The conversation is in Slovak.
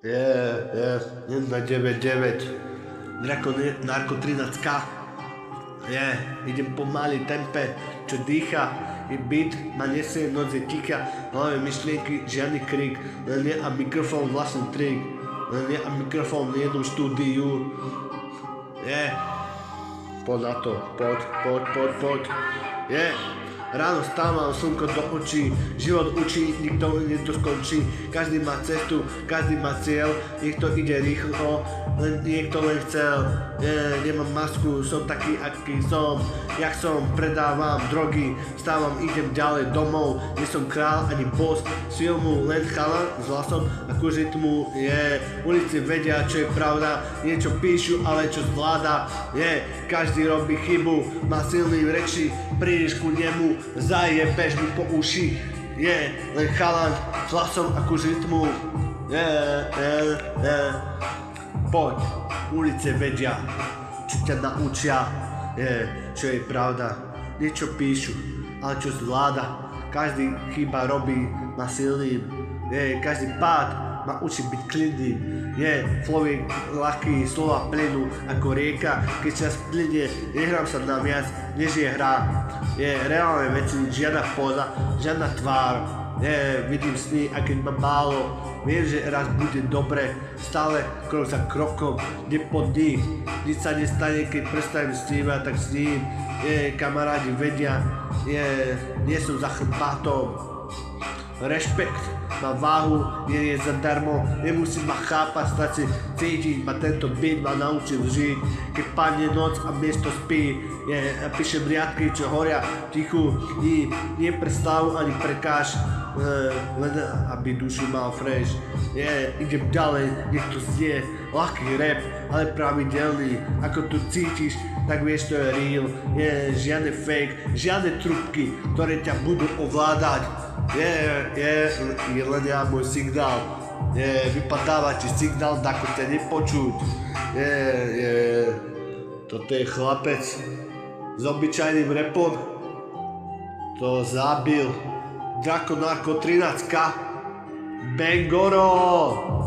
Je, 199. Narko 13K. Idem pomaly tempe, čo dýcha. I beat ma nesie, noc je ticha. Hlave myšlienky, žiadny krik. Len ja a mikrofón, vlastný trik. Len ja a mikrofón v jednom štúdiu. Poď na to, poď. Ráno stávam, slnko do očí, život učí, nikto to skončí, každý má cestu, každý má cieľ, niekto ide rýchlo, niekto len chcel, nemám masku, som taký, aký som, jak som, predávam drogy, vstávam, idem ďalej domov, nie som král ani boss, z filmu len chalan s hlasom ako rytmu, ulici vedia, čo je pravda, niečo píšu, ale čo zvláda, každý robí chybu, má silný reči, prídeš ku nemu, zajebeš mu po uši, len chalan s hlasom ako rytmu, poď, ulice vedia, čo ťa naučia, čo je pravda, niečo píšu, ale čo zvláda, každý chyba robí, má silný, každý pád ma učí byť klidný, flow je ľahký, slova plynú ako rieka, keď čas plynie, nehrám sa na viac, než je hra, reálne veci, žiadna póza, žiadna tvár, vidím sny, a keď ma málo, viem, že raz bude dobre, stále krok za krokom, nepodní, nič sa nestane, keď prestanem snívať, tak sním, kamarádi vedia, nie som za chrbátom, rešpekt má váhu, nie je zadarmo, nemusí ma chápať, stať si cítiť, ma tento beat ma naučil žiť, keď padne noc a miesto spí, píšem riadky, čo horia tichu, nie pre slavu ani pre cash, len aby dušu mal fresh, idem ďalej, nech to znie, ľahký rap, ale pravidelný, ako to cítiš, tak vieš, to je real, žiadne fake, žiadne trubky, ktoré ťa budú ovládať, je len ja môj signál, vypadáva ti signál, ako ťa nepočuť, toto je chlapec s obyčajným rapom, to zabil Draco Narco 13K, Bangoro!